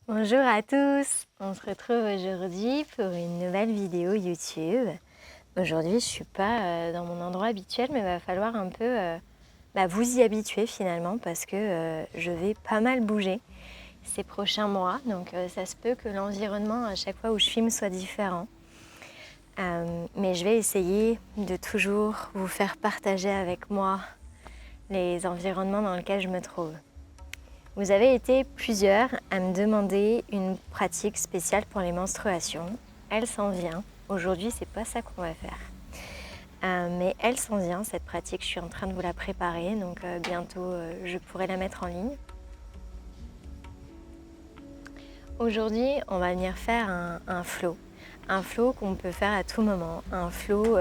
Bonjour à tous, on se retrouve aujourd'hui pour une nouvelle vidéo YouTube. Aujourd'hui je suis pas dans mon endroit habituel mais il va falloir un peu vous y habituer finalement parce que je vais pas mal bouger ces prochains mois. Donc ça se peut que l'environnement à chaque fois où je filme soit différent. Mais je vais essayer de toujours vous faire partager avec moi les environnements dans lesquels je me trouve. Vous avez été plusieurs à me demander une pratique spéciale pour les menstruations. Elle s'en vient. Aujourd'hui, c'est pas ça qu'on va faire. Mais elle s'en vient, cette pratique. Je suis en train de vous la préparer, donc bientôt je pourrai la mettre en ligne. Aujourd'hui, on va venir faire un flow. Un flow qu'on peut faire à tout moment. Un flow,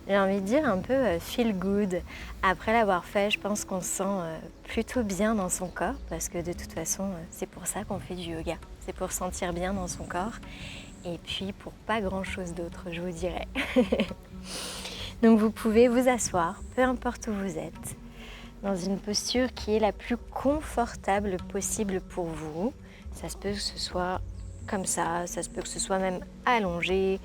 j'ai envie de dire, un peu feel good. Après l'avoir fait, je pense qu'on se sent plutôt bien dans son corps parce que de toute façon, c'est pour ça qu'on fait du yoga. C'est pour se sentir bien dans son corps et puis pour pas grand-chose d'autre, je vous dirais. Donc vous pouvez vous asseoir, peu importe où vous êtes, dans une posture qui est la plus confortable possible pour vous. Ça se peut que ce soit comme ça se peut que ce soit même allongé.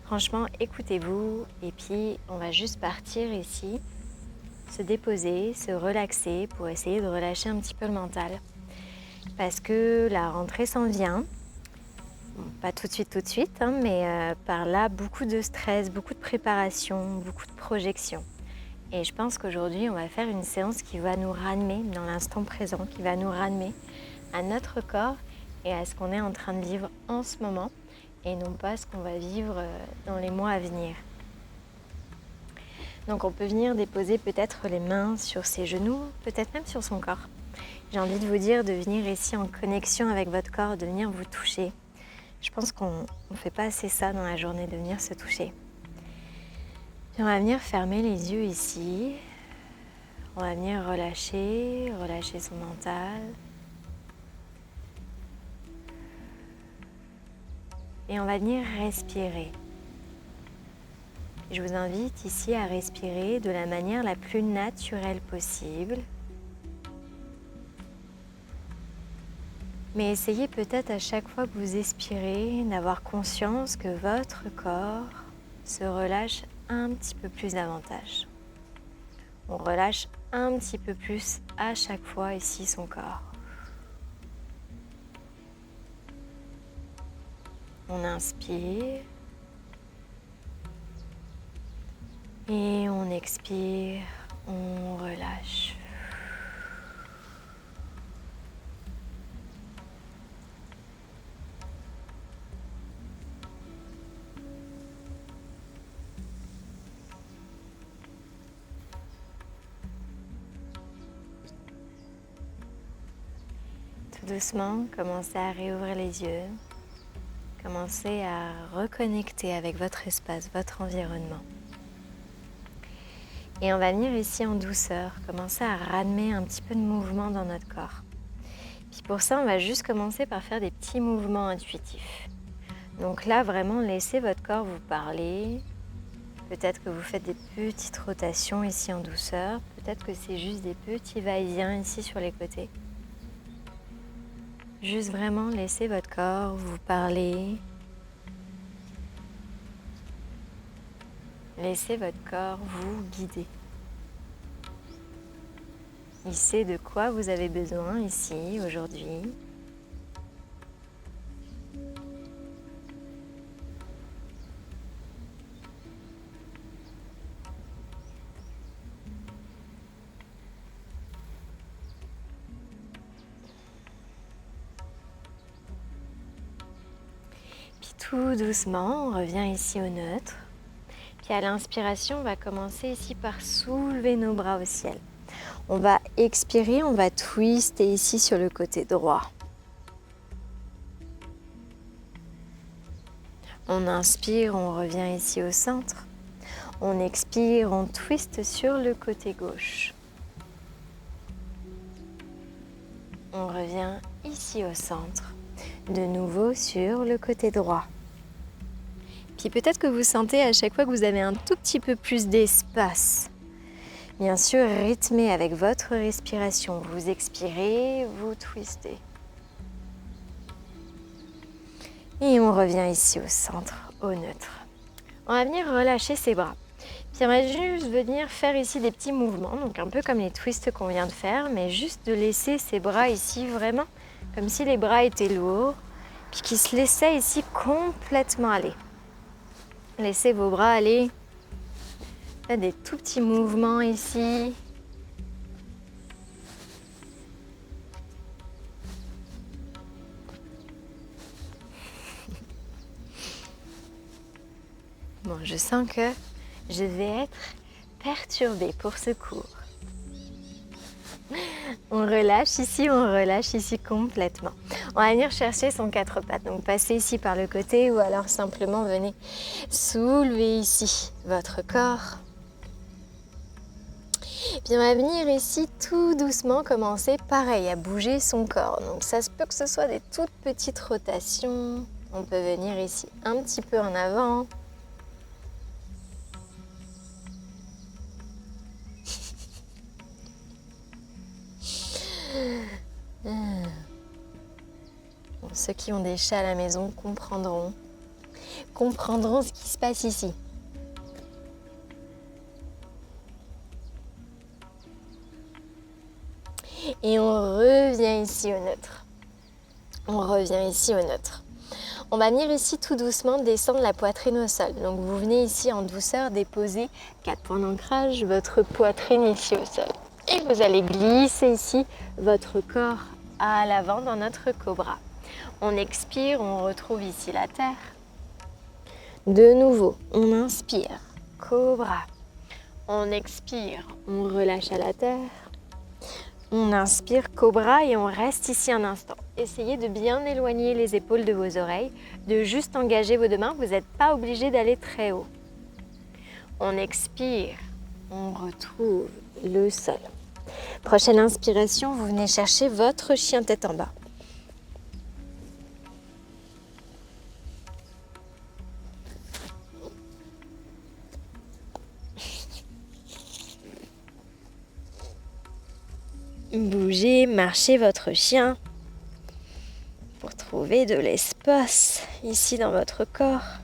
Franchement, écoutez-vous et puis on va juste partir ici, se déposer, se relaxer pour essayer de relâcher un petit peu le mental. Parce que la rentrée s'en vient, bon, pas tout de suite, mais par là, beaucoup de stress, beaucoup de préparation, beaucoup de projection. Et je pense qu'aujourd'hui, on va faire une séance qui va nous ramener dans l'instant présent, qui va nous ramener à notre corps et à ce qu'on est en train de vivre en ce moment et non pas ce qu'on va vivre dans les mois à venir. Donc on peut venir déposer peut-être les mains sur ses genoux, peut-être même sur son corps. J'ai envie de vous dire de venir ici en connexion avec votre corps, de venir vous toucher. Je pense qu'on ne fait pas assez ça dans la journée, de venir se toucher. Puis on va venir fermer les yeux ici. On va venir relâcher son mental. Et on va venir respirer. Je vous invite ici à respirer de la manière la plus naturelle possible. Mais essayez peut-être à chaque fois que vous expirez d'avoir conscience que votre corps se relâche un petit peu plus davantage. On relâche un petit peu plus à chaque fois ici son corps. On inspire et on expire, on relâche. Tout doucement, commencez à réouvrir les yeux. Commencez à reconnecter avec votre espace, votre environnement. Et on va venir ici en douceur, commencer à ramener un petit peu de mouvement dans notre corps. Puis pour ça, on va juste commencer par faire des petits mouvements intuitifs. Donc là, vraiment, laissez votre corps vous parler. Peut-être que vous faites des petites rotations ici en douceur. Peut-être que c'est juste des petits va-et-vient ici sur les côtés. Juste vraiment laissez votre corps vous parler. Laissez votre corps vous guider. Il sait de quoi vous avez besoin ici, aujourd'hui. Puis tout doucement, on revient ici au neutre. Puis à l'inspiration, on va commencer ici par soulever nos bras au ciel. On va expirer, on va twister ici sur le côté droit. On inspire, on revient ici au centre. On expire, on twiste sur le côté gauche. On revient ici au centre. De nouveau sur le côté droit. Puis peut-être que vous sentez à chaque fois que vous avez un tout petit peu plus d'espace. Bien sûr, rythmez avec votre respiration. Vous expirez, vous twistez. Et on revient ici au centre, au neutre. On va venir relâcher ses bras. Puis on va juste venir faire ici des petits mouvements, donc un peu comme les twists qu'on vient de faire, mais juste de laisser ses bras ici vraiment comme si les bras étaient lourds, puis qu'ils se laissaient ici complètement aller. Laissez vos bras aller. Faites des tout petits mouvements ici. Bon, je sens que je vais être perturbée pour ce cours. On relâche ici complètement. On va venir chercher son quatre pattes. Donc passez ici par le côté ou alors simplement venez soulever ici votre corps. Puis on va venir ici tout doucement commencer pareil à bouger son corps. Donc ça se peut que ce soit des toutes petites rotations. On peut venir ici un petit peu en avant. Bon, ceux qui ont des chats à la maison comprendront ce qui se passe ici. Et on revient ici au neutre. On va venir ici tout doucement descendre la poitrine au sol. Donc vous venez ici en douceur déposer 4 points d'ancrage, votre poitrine ici au sol. Et vous allez glisser ici votre corps à l'avant dans notre cobra. On expire, on retrouve ici la terre. De nouveau, on inspire, cobra. On expire, on relâche à la terre. On inspire, cobra, et on reste ici un instant. Essayez de bien éloigner les épaules de vos oreilles, de juste engager vos deux mains. Vous n'êtes pas obligé d'aller très haut. On expire, on retrouve le sol. Prochaine inspiration, vous venez chercher votre chien tête en bas. Bougez, marchez votre chien pour trouver de l'espace ici dans votre corps.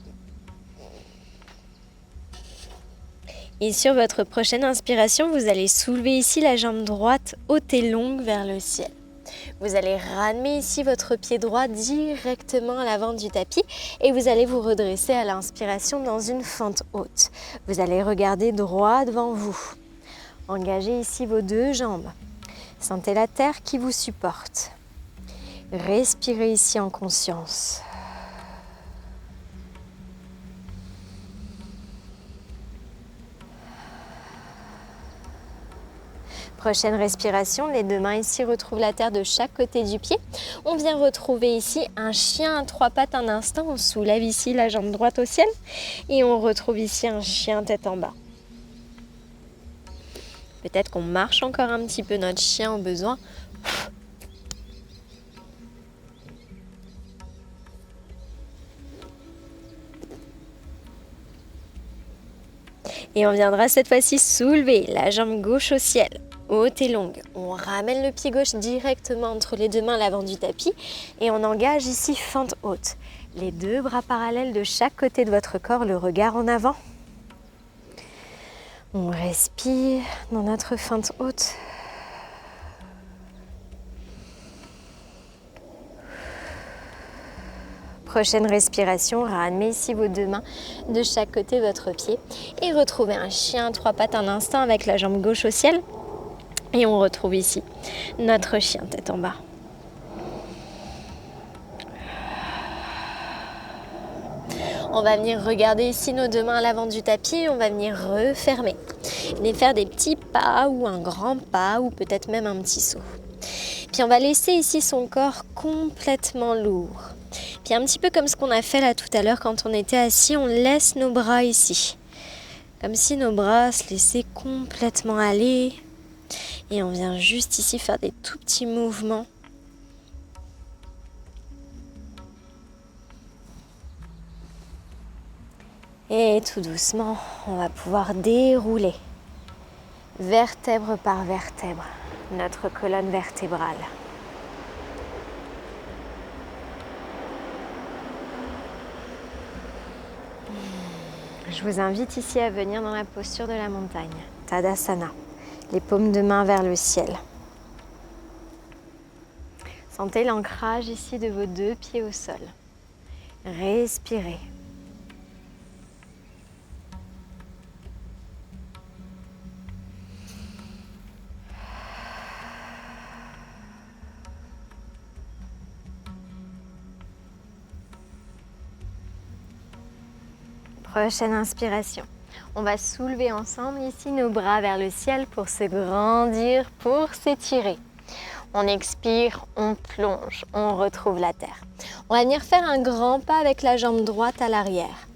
Et sur votre prochaine inspiration, vous allez soulever ici la jambe droite haute et longue vers le ciel. Vous allez ramener ici votre pied droit directement à l'avant du tapis et vous allez vous redresser à l'inspiration dans une fente haute. Vous allez regarder droit devant vous. Engagez ici vos deux jambes. Sentez la terre qui vous supporte. Respirez ici en conscience. Prochaine respiration, les deux mains ici retrouvent la terre de chaque côté du pied. On vient retrouver ici un chien à 3 pattes un instant. On soulève ici la jambe droite au ciel et on retrouve ici un chien tête en bas. Peut-être qu'on marche encore un petit peu notre chien au besoin. Et on viendra cette fois-ci soulever la jambe gauche au ciel, haute et longue. On ramène le pied gauche directement entre les deux mains à l'avant du tapis et on engage ici fente haute. Les deux bras parallèles de chaque côté de votre corps, le regard en avant. On respire dans notre fente haute. Prochaine respiration, ramenez ici vos deux mains de chaque côté de votre pied et retrouvez un chien à 3 pattes un instant avec la jambe gauche au ciel. Et on retrouve ici notre chien tête en bas. On va venir regarder ici nos deux mains à l'avant du tapis et on va venir refermer. Venez faire des petits pas ou un grand pas ou peut-être même un petit saut. Puis on va laisser ici son corps complètement lourd. Puis un petit peu comme ce qu'on a fait là tout à l'heure quand on était assis, on laisse nos bras ici. Comme si nos bras se laissaient complètement aller. Et on vient juste ici faire des tout petits mouvements. Et tout doucement, on va pouvoir dérouler vertèbre par vertèbre notre colonne vertébrale. Je vous invite ici à venir dans la posture de la montagne, Tadasana, les paumes de main vers le ciel. Sentez l'ancrage ici de vos 2 pieds au sol. Respirez. Prochaine inspiration. On va soulever ensemble ici nos bras vers le ciel pour se grandir, pour s'étirer. On expire, on plonge, on retrouve la terre. On va venir faire un grand pas avec la jambe droite à l'arrière.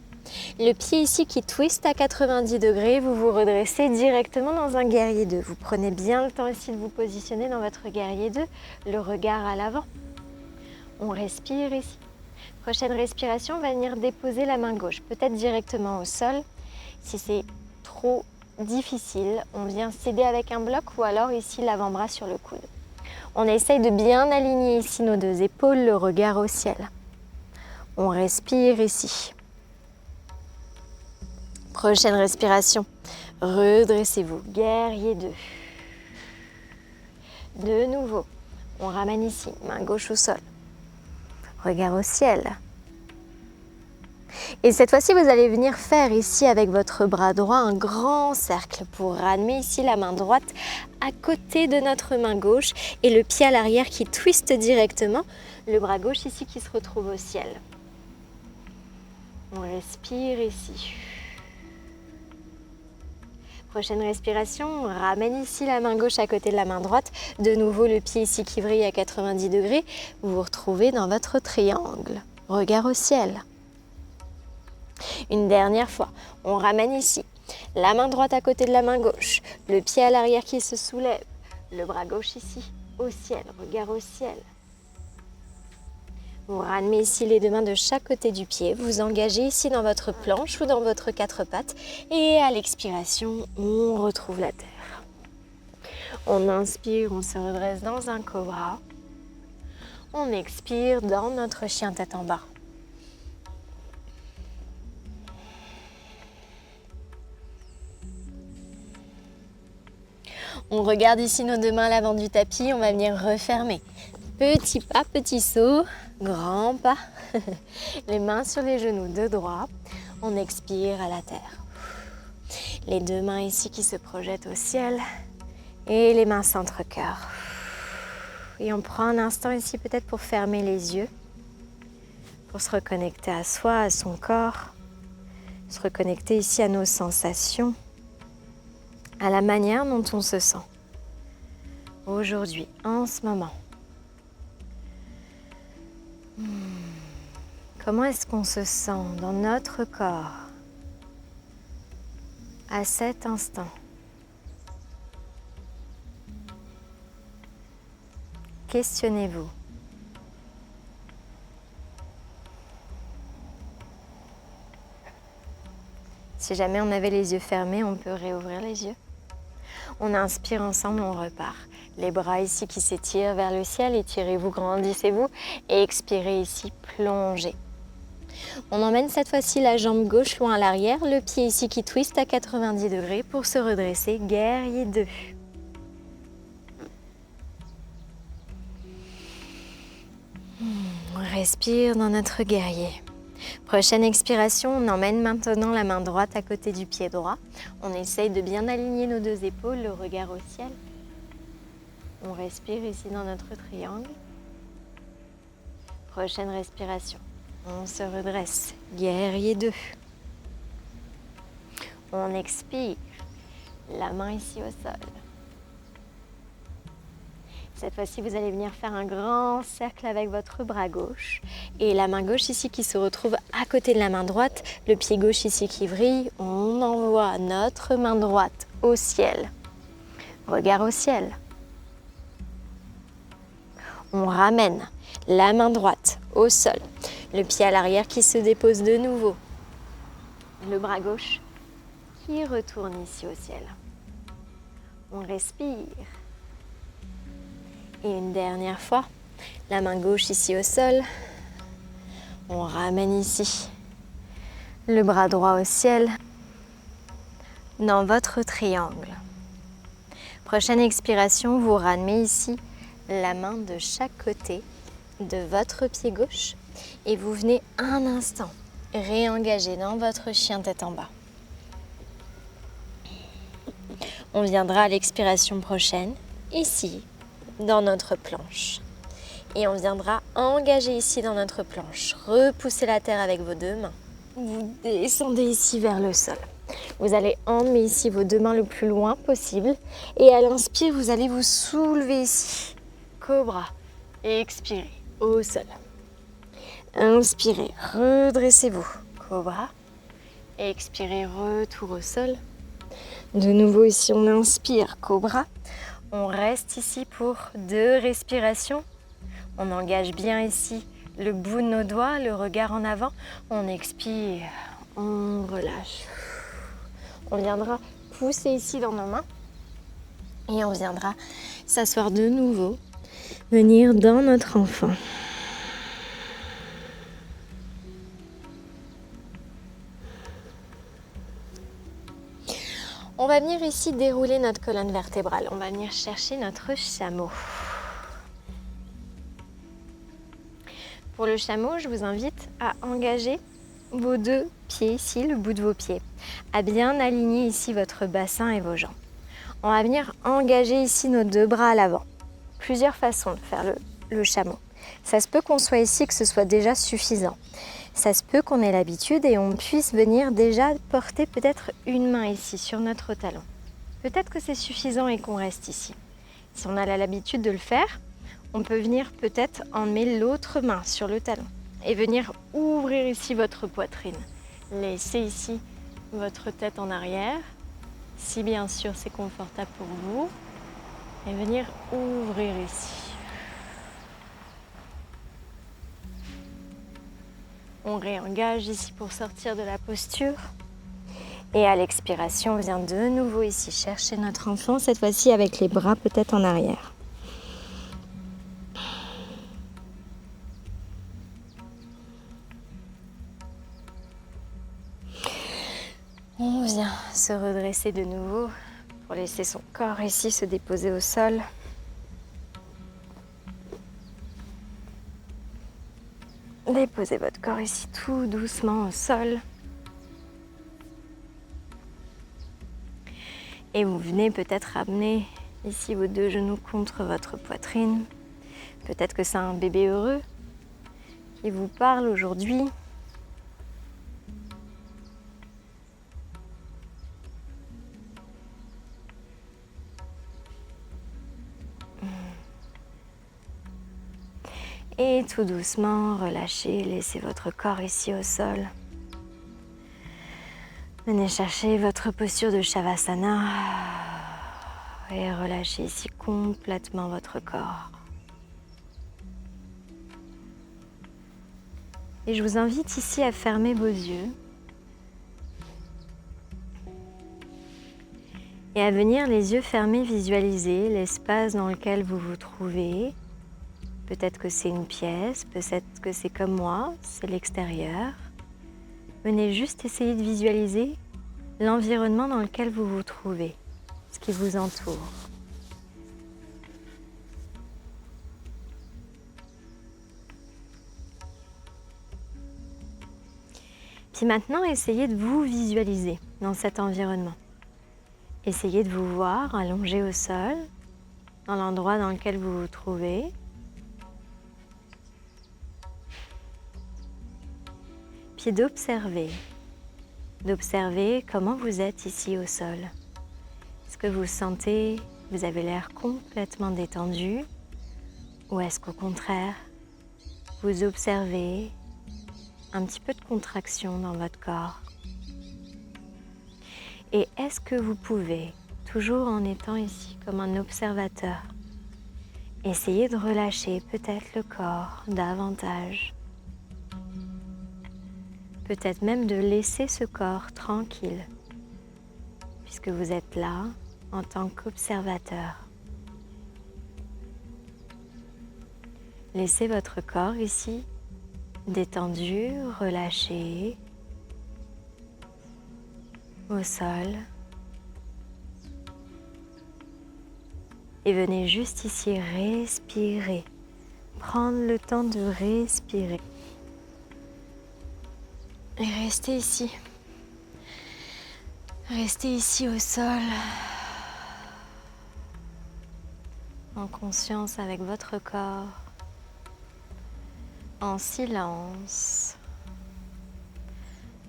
Le pied ici qui twist à 90 degrés, vous vous redressez directement dans un guerrier 2. Vous prenez bien le temps ici de vous positionner dans votre guerrier 2, le regard à l'avant. On respire ici. Prochaine respiration, on va venir déposer la main gauche, peut-être directement au sol. Si c'est trop difficile, on vient s'aider avec un bloc ou alors ici l'avant-bras sur le coude. On essaye de bien aligner ici nos 2 épaules, le regard au ciel. On respire ici. Prochaine respiration, redressez-vous, guerrier 2. De nouveau, on ramène ici, main gauche au sol. Regard au ciel. Et cette fois-ci, vous allez venir faire ici avec votre bras droit un grand cercle pour ramener ici la main droite à côté de notre main gauche et le pied à l'arrière qui twiste directement, le bras gauche ici qui se retrouve au ciel. On respire ici. Prochaine respiration, on ramène ici la main gauche à côté de la main droite. De nouveau, le pied ici qui vrille à 90 degrés. Vous vous retrouvez dans votre triangle. Regard au ciel. Une dernière fois, on ramène ici la main droite à côté de la main gauche. Le pied à l'arrière qui se soulève. Le bras gauche ici au ciel. Regard au ciel. Vous ramenez ici les 2 mains de chaque côté du pied. Vous engagez ici dans votre planche ou dans votre 4 pattes. Et à l'expiration, on retrouve la terre. On inspire, on se redresse dans un cobra. On expire dans notre chien tête en bas. On regarde ici nos 2 mains à l'avant du tapis. On va venir refermer. Petit pas, petit saut, grand pas. Les mains sur les genoux de droit. On expire à la terre. Les 2 mains ici qui se projettent au ciel. Et les mains centre-cœur. Et on prend un instant ici peut-être pour fermer les yeux. Pour se reconnecter à soi, à son corps. Se reconnecter ici à nos sensations. À la manière dont on se sent. Aujourd'hui, en ce moment. Comment est-ce qu'on se sent dans notre corps à cet instant? Questionnez-vous. Si jamais on avait les yeux fermés, on peut réouvrir les yeux. On inspire ensemble, on repart. Les bras ici qui s'étirent vers le ciel, étirez-vous, grandissez-vous et expirez ici, plongez. On emmène cette fois-ci la jambe gauche loin à l'arrière, le pied ici qui twiste à 90 degrés pour se redresser, guerrier 2. On respire dans notre guerrier. Prochaine expiration, on emmène maintenant la main droite à côté du pied droit. On essaye de bien aligner nos 2 épaules, le regard au ciel. On respire ici dans notre triangle. Prochaine respiration. On se redresse, guerrier 2. On expire, la main ici au sol. Cette fois-ci, vous allez venir faire un grand cercle avec votre bras gauche. Et la main gauche ici qui se retrouve à côté de la main droite. Le pied gauche ici qui vrille. On envoie notre main droite au ciel. Regard au ciel. On ramène la main droite au sol. Le pied à l'arrière qui se dépose de nouveau. Le bras gauche qui retourne ici au ciel. On respire. Et une dernière fois, la main gauche ici au sol. On ramène ici Le bras droit au ciel, dans votre triangle. Prochaine expiration, vous ramenez ici la main de chaque côté de votre pied gauche et vous venez un instant réengager dans votre chien tête en bas. On viendra à l'expiration prochaine, ici, dans notre planche. Et on viendra engager ici dans notre planche. Repoussez la terre avec vos deux mains. Vous descendez ici vers le sol. Vous allez emmener ici vos deux mains le plus loin possible. Et à l'inspire, vous allez vous soulever ici. Cobra. Et expirez au sol. Inspirez, redressez-vous. Cobra. Et expirez, retour au sol. De nouveau ici, on inspire, cobra. On reste ici pour 2 respirations. On engage bien ici le bout de nos doigts, le regard en avant. On expire, on relâche. On viendra pousser ici dans nos mains et on viendra s'asseoir de nouveau, venir dans notre enfant. On va venir ici dérouler notre colonne vertébrale. On va venir chercher notre chameau. Pour le chameau, je vous invite à engager vos 2 pieds ici, le bout de vos pieds, à bien aligner ici votre bassin et vos jambes. On va venir engager ici nos 2 bras à l'avant. Plusieurs façons de faire le chameau. Ça se peut qu'on soit ici, que ce soit déjà suffisant. Ça se peut qu'on ait l'habitude et on puisse venir déjà porter peut-être une main ici sur notre talon. Peut-être que c'est suffisant et qu'on reste ici. Si on a l'habitude de le faire, on peut venir peut-être emmener l'autre main sur le talon et venir ouvrir ici votre poitrine. Laissez ici votre tête en arrière, si bien sûr c'est confortable pour vous, et venir ouvrir ici. On réengage ici pour sortir de la posture. Et à l'expiration, on vient de nouveau ici chercher notre enfant, cette fois-ci avec les bras peut-être en arrière. On vient se redresser de nouveau pour laisser son corps ici se déposer au sol. Déposez votre corps ici tout doucement au sol. Et vous venez peut-être amener ici vos 2 genoux contre votre poitrine. Peut-être que c'est un bébé heureux qui vous parle aujourd'hui. Et tout doucement, relâchez, laissez votre corps ici au sol. Venez chercher votre posture de Shavasana et relâchez ici complètement votre corps. Et je vous invite ici à fermer vos yeux et à venir les yeux fermés visualiser l'espace dans lequel vous vous trouvez. Peut-être que c'est une pièce, peut-être que c'est comme moi, c'est l'extérieur. Venez juste essayer de visualiser l'environnement dans lequel vous vous trouvez, ce qui vous entoure. Puis maintenant, essayez de vous visualiser dans cet environnement. Essayez de vous voir allongé au sol, dans l'endroit dans lequel vous vous trouvez. Puis d'observer comment vous êtes ici au sol. Est-ce que vous sentez, vous avez l'air complètement détendu ou est-ce qu'au contraire, vous observez un petit peu de contraction dans votre corps? Et est-ce que vous pouvez, toujours en étant ici comme un observateur, essayer de relâcher peut-être le corps davantage? Peut-être même de laisser ce corps tranquille, puisque vous êtes là en tant qu'observateur. Laissez votre corps ici détendu, relâché, au sol. Et venez juste ici respirer. Prendre le temps de respirer. Et restez ici. Restez ici au sol. En conscience avec votre corps. En silence.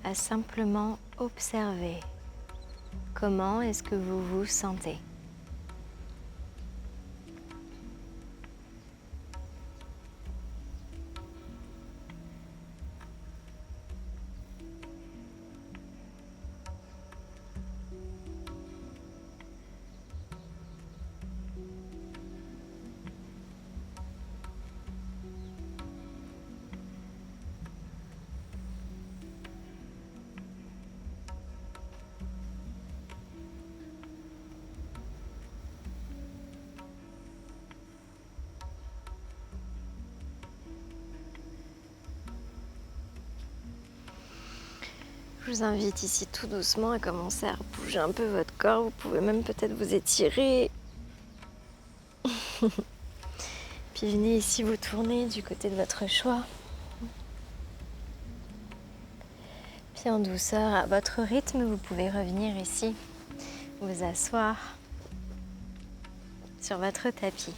À simplement observer. Comment est-ce que vous vous sentez ? Je vous invite ici tout doucement à commencer à bouger un peu votre corps. Vous pouvez même peut-être vous étirer. Puis venez ici vous tourner du côté de votre choix. Puis en douceur, à votre rythme, vous pouvez revenir ici, vous asseoir sur votre tapis.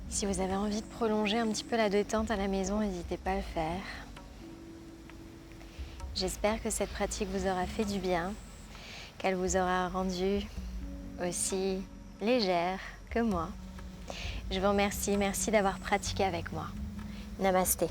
Si vous avez envie de prolonger un petit peu la détente à la maison, n'hésitez pas à le faire. J'espère que cette pratique vous aura fait du bien, qu'elle vous aura rendu aussi légère que moi. Je vous remercie, merci d'avoir pratiqué avec moi. Namasté.